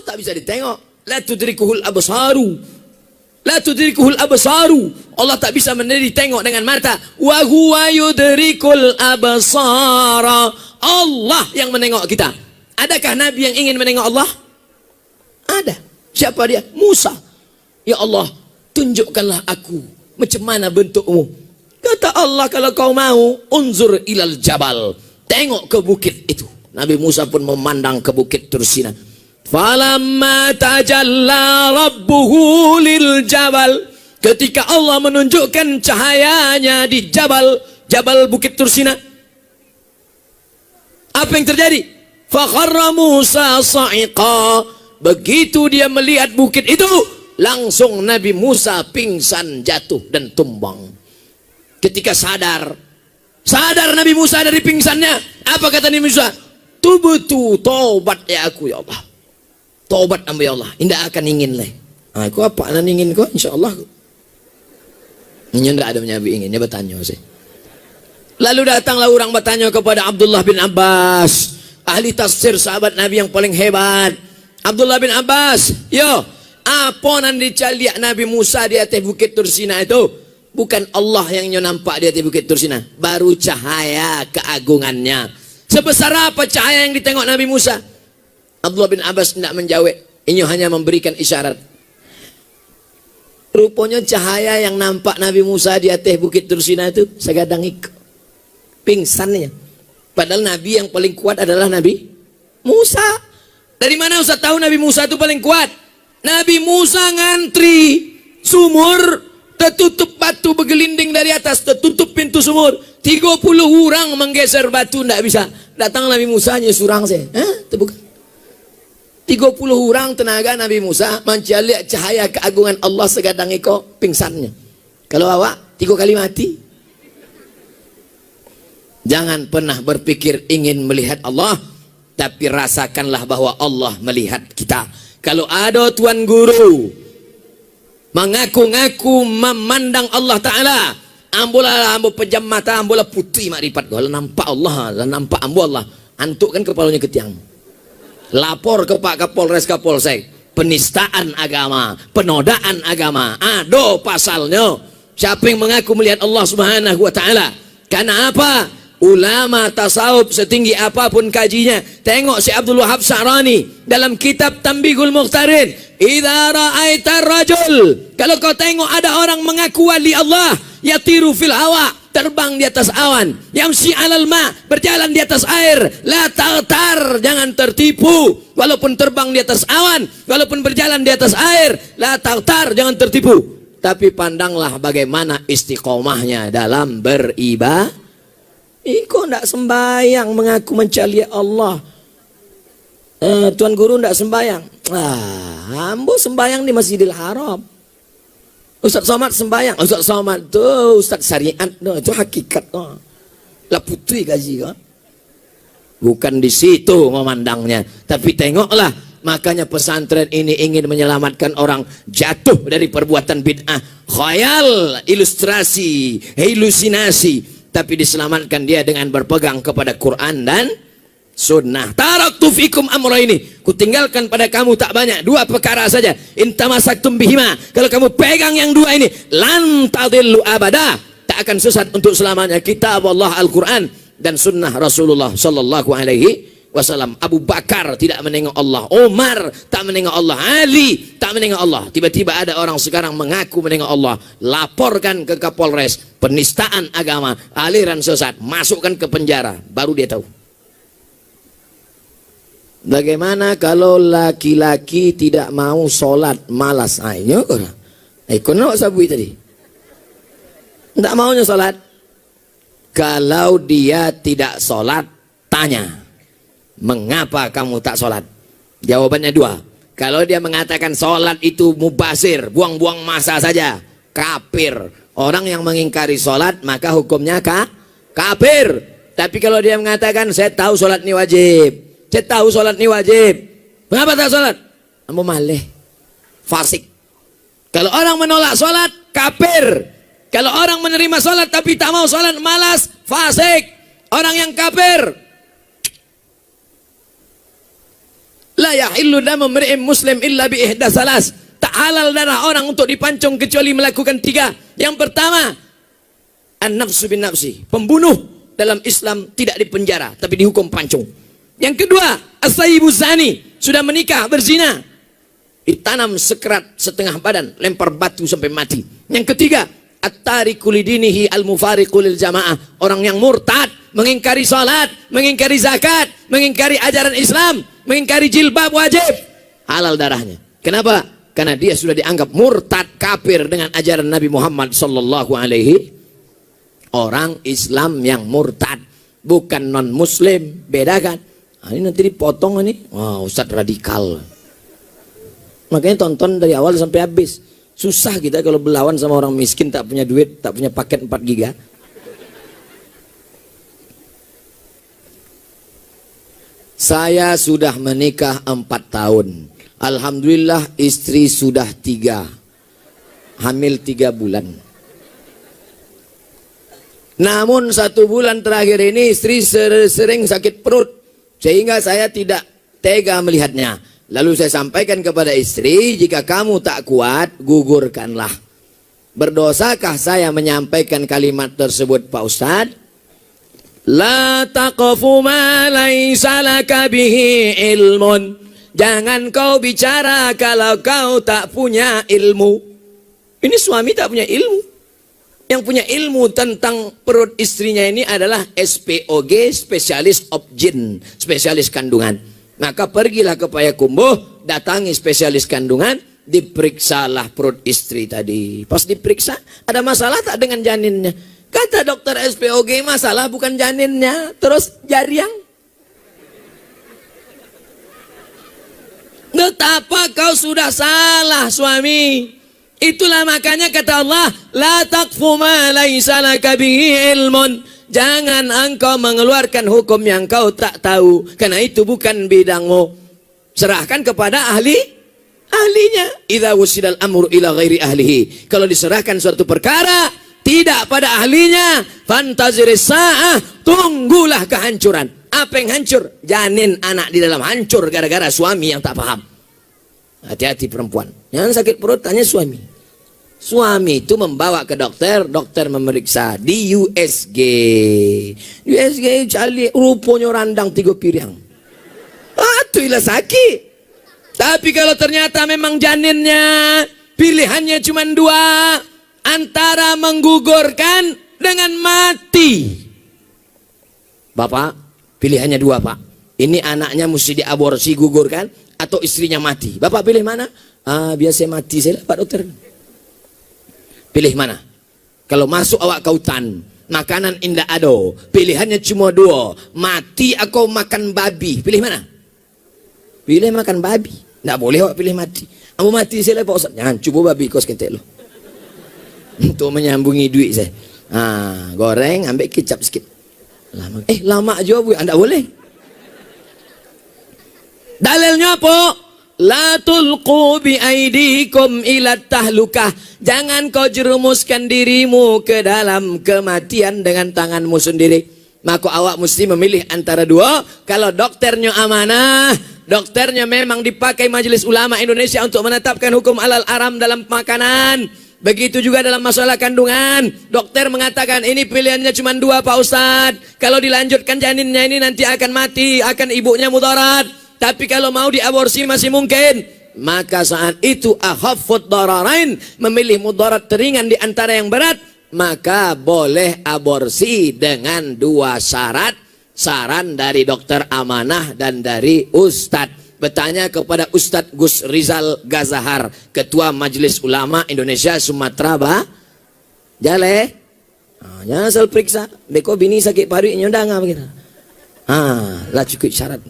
tak bisa ditengok. La tudrikuhul absaru. La tudrikuhul absaru. Allah tak bisa ditengok dengan mata. Wa huwa yudrikul absara. Allah yang menengok kita. Adakah Nabi yang ingin menengok Allah? Ada. Siapa dia? Musa. Ya Allah, tunjukkanlah aku macam mana bentukmu. Kata Allah, kalau kau mau, unzur ilal jabal. Tengok ke bukit itu. Nabi Musa pun memandang ke bukit Tursina. Falamma tajalla rabbuhu lil jabal. Ketika Allah menunjukkan cahayanya di jabal bukit Tursina, apa yang terjadi? Fakharra Musa sa'iqa. Begitu dia melihat bukit itu, langsung Nabi Musa pingsan, jatuh dan tumbang. Ketika sadar Nabi Musa dari pingsannya, apa kata Nabi Musa? Tubtu, taubat ya aku ya Allah. Taubat ya Allah, indah akan ingin leh. Aku apa nan ingin kau? Insyaallah. Ini ndak ada menyabi ingin, dia bertanya sih. Lalu datanglah orang bertanya kepada Abdullah bin Abbas, ahli tafsir sahabat Nabi yang paling hebat. Abdullah bin Abbas, yo, apa nan dicaliak Nabi Musa di atas bukit Tursina itu? Bukan Allah yang nampak di atas bukit Tursina, baru cahaya keagungannya. Sebesar apa cahaya yang ditengok Nabi Musa? Abdullah bin Abbas tidak menjawab, ini hanya memberikan isyarat. Rupanya cahaya yang nampak Nabi Musa di atas bukit Tursina itu segadang ikut pingsannya. Padahal Nabi yang paling kuat adalah Nabi Musa. Dari mana Ustaz tahu Nabi Musa itu paling kuat? Nabi Musa ngantri sumur, tertutup batu bergelinding dari atas, tertutup pintu sumur. 30 orang menggeser batu, tidak bisa. Datang Nabi Musa hanya surang saya. Terbuka. 30 orang tenaga Nabi Musa mencari cahaya keagungan Allah segadang iko pingsannya. Kalau awak 3 kali mati. Jangan pernah berpikir ingin melihat Allah, tapi rasakanlah bahwa Allah melihat kita. Kalau ada tuan guru mengaku-ngaku memandang Allah Ta'ala, ambolah ambo pejam mata, ambolah putih makrifat, kalau nampak Allah, nampak ambo Allah, antuk kan kepalanya ke tiang. Lapor ke Pak Kapolres Kapolsek, penistaan agama, penodaan agama, ada pasalnya. Siapa yang mengaku melihat Allah Subhanahu wa Ta'ala? Karena apa? Ulama tasawuf setinggi apapun kajinya, tengok si Abdul Wahab Sa'rani dalam kitab Tanbihul Mukhtarin, idza ra'aita rajul, kalau kau tengok ada orang mengaku wali Allah, yatiru fil hawa, terbang di atas awan, yamsi 'alal ma, berjalan di atas air, la taghtar, jangan tertipu. Walaupun terbang di atas awan, walaupun berjalan di atas air, la taghtar, jangan tertipu. Tapi pandanglah bagaimana istiqomahnya dalam beribadah. Iko ndak sembayang mengaku mencari Allah. Tuan guru ndak sembayang. Ambo sembayang di Masjidil Haram. Ustaz Somad sembayang. Ustaz Somad tuh Ustaz syariat tuh, itu hakikat tuh. Lah putri gaji kan. Bukan di situ memandangnya, tapi tengoklah. Makanya pesantren ini ingin menyelamatkan orang jatuh dari perbuatan bid'ah, khayal, ilustrasi, halusinasi. Tapi diselamatkan dia dengan berpegang kepada Quran dan Sunnah. Taraktu fikum amra ini, kutinggalkan pada kamu tak banyak, 2 perkara saja. Intamasaktum bihima, kalau kamu pegang yang 2 ini, lan tadillu abada, tak akan sesat untuk selamanya. Kitab Allah Al-Quran dan Sunnah Rasulullah Sallallahu Alaihi Wasallam. Abu Bakar tidak menengok Allah, Umar tak menengok Allah, Ali tak menengok Allah. Tiba-tiba ada orang sekarang mengaku menengok Allah, laporkan ke Kapolres, penistaan agama, aliran sesat, masukkan ke penjara, baru dia tahu. Bagaimana kalau laki-laki tidak mau sholat, malas? Ayo, kono sabui tadi, tidak maunya sholat. Kalau dia tidak sholat, tanya, mengapa kamu tak sholat? Jawabannya 2. Kalau dia mengatakan sholat itu mubazir, buang-buang masa saja, kafir. Orang yang mengingkari sholat maka hukumnya kafir. Tapi kalau dia mengatakan saya tahu sholat ini wajib, saya tahu sholat ini wajib, mengapa tak sholat? Kamu malih, fasik. Kalau orang menolak sholat, kafir. Kalau orang menerima sholat tapi tak mau sholat, malas, fasik. Orang yang kafir. La yahillu damu mri'in muslim illa bi ihda salas. Tak halal darah orang untuk dipancung kecuali melakukan 3. Yang pertama, an-nafsu bin nafsi. Pembunuh dalam Islam tidak dipenjara, tapi dihukum pancung. Yang kedua, as-sayyibu zani. Sudah menikah, berzina, ditanam sekerat setengah badan, lempar batu sampai mati. Yang ketiga, at-tariku lidinihi al-mufariqu lil jamaah. Orang yang murtad, mengingkari salat, mengingkari zakat, mengingkari ajaran Islam, mengingkari jilbab wajib, halal darahnya. Kenapa? Karena dia sudah dianggap murtad, kafir dengan ajaran Nabi Muhammad sallallahu alaihi. Orang Islam yang murtad, bukan non muslim, beda kan? Ini nanti dipotong ini. Wah, Ustadz radikal. Makanya tonton dari awal sampai habis. Susah kita kalau berlawan sama orang miskin, tak punya duit, tak punya paket 4 giga. Saya sudah menikah 4 tahun. Alhamdulillah istri sudah 3. Hamil 3 bulan. Namun 1 bulan terakhir ini istri sering sakit perut. Sehingga saya tidak tega melihatnya. Lalu saya sampaikan kepada istri, jika kamu tak kuat, gugurkanlah. Berdosakah saya menyampaikan kalimat tersebut, Pak Ustadz? La taqfu ma laysa laka bihi ilmun. Jangan kau bicara kalau kau tak punya ilmu. Ini suami tak punya ilmu. Yang punya ilmu tentang perut istrinya ini adalah SPOG, spesialis obgyn, spesialis kandungan. Maka pergilah ke Payakumbuh, datangi spesialis kandungan, diperiksalah perut istri tadi. Pas diperiksa, ada masalah tak dengan janinnya? Kata dokter SPOG, masalah bukan janinnya, terus jariang. Betapa kau sudah salah, suami. Itulah makanya kata Allah, la taqfu ma laysa laka bihi ilmun. Jangan engkau mengeluarkan hukum yang kau tak tahu, karena itu bukan bidangmu. Serahkan kepada ahlinya. Idza wusidal amru ila ghairi ahlihi. Kalau diserahkan suatu perkara tidak pada ahlinya, fantaziris sa'ah, tunggulah kehancuran. Apa yang hancur? Janin anak di dalam hancur gara-gara suami yang tak paham. Hati-hati perempuan. Yang sakit perut tanya suami. Suami itu membawa ke dokter, dokter memeriksa di USG. USG cali rupanya randang 3 piring. Itulah sakit. Tapi kalau ternyata memang janinnya pilihannya cuma 2, antara menggugurkan dengan mati. Bapak, pilihannya 2, Pak. Ini anaknya mesti diaborsi, gugurkan, atau istrinya mati. Bapak pilih mana? Biasa mati saya, Pak Dokter. Pilih mana? Kalau masuk awak ke hutan, makanan indah ado, pilihannya cuma 2, mati atau makan babi. Pilih mana? Pilih makan babi. Tidak boleh awak pilih mati. Kamu mati saya, Pak Ustaz. Jangan, coba babi kos kentek lo. Untuk menyambungi duit saya. Goreng, ambil kecap sikit. Lama aja bu, anda boleh. Dalilnya apa? La tulqu bi aidikum ila tahlukah. Jangan kau jerumuskan dirimu ke dalam kematian dengan tanganmu sendiri. Maka awak mesti memilih antara 2. Kalau dokternya amanah, dokternya memang dipakai Majelis Ulama Indonesia untuk menetapkan hukum halal haram dalam makanan. Begitu juga dalam masalah kandungan. Dokter mengatakan ini pilihannya cuma 2, Pak Ustadz. Kalau dilanjutkan janinnya ini nanti akan mati, akan ibunya mudarat. Tapi kalau mau diaborsi masih mungkin. Maka saat itu akhaffud dararain, memilih mudarat teringan di antara yang berat, maka boleh aborsi dengan 2 syarat. Saran dari dokter amanah dan dari Ustadz. Bertanya kepada Ustadz Gus Rizal Gazahar, Ketua Majelis Ulama Indonesia Sumatera Jale. Jangan asal periksa. Beko bini sakit paru nyondang apa gitu. Lah cukup syarat.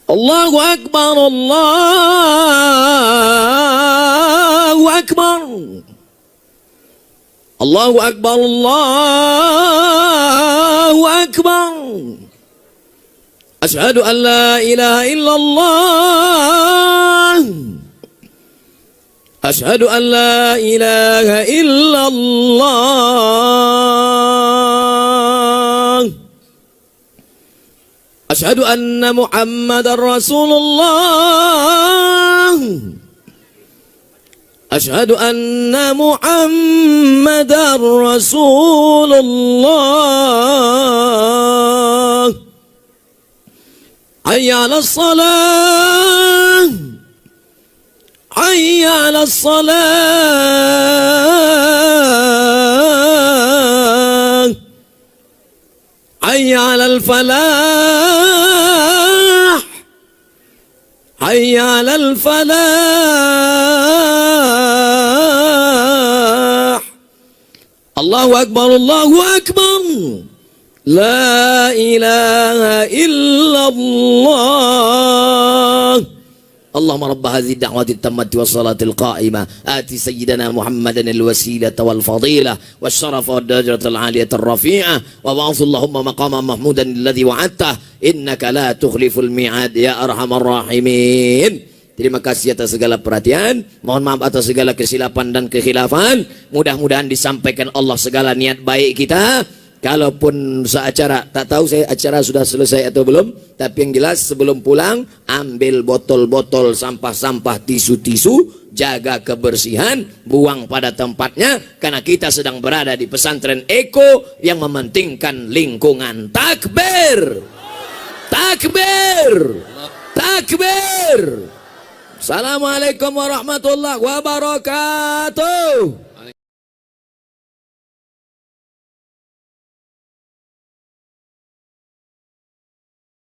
Allahu Akbar, Allahu Akbar. Allahu Akbar, Allahu Akbar. Asyhadu an la ilaha illallah. Asyhadu an la ilaha illallah. Asyhadu anna Muhammadar Rasulullah. Asyhadu anna Muhammadar Rasulullah. Hayya 'alas salah. Hayya 'alas salah. Hayya 'alal falah. Hayya 'alal falah. Allahu akbar, Allahu akbar. La ilaha illallah. Allahumma rabb hadhihi ad-da'wati at-tammati was-salati al-qa'imah ati sayyidina Muhammadan al-wasilata wal-fadilah wasyarafa wad-darajata al-'aliyata ar-rafi'ah wa ba'ath Allahumma maqaman mahmudan alladhi wa'adtah innaka la tukhliful mi'ad ya arhamar rahimin. Terima kasih atas segala perhatian. Mohon maaf atas segala kesilapan dan kekhilafan. Mudah-mudahan disampaikan Allah segala niat baik kita. Kalaupun seacara, tak tahu saya acara sudah selesai atau belum, tapi yang jelas sebelum pulang ambil botol-botol sampah-sampah, tisu-tisu, jaga kebersihan, buang pada tempatnya, karena kita sedang berada di pesantren Eko yang mementingkan lingkungan. Takbir, takbir, takbir. Assalamualaikum warahmatullahi wabarakatuh.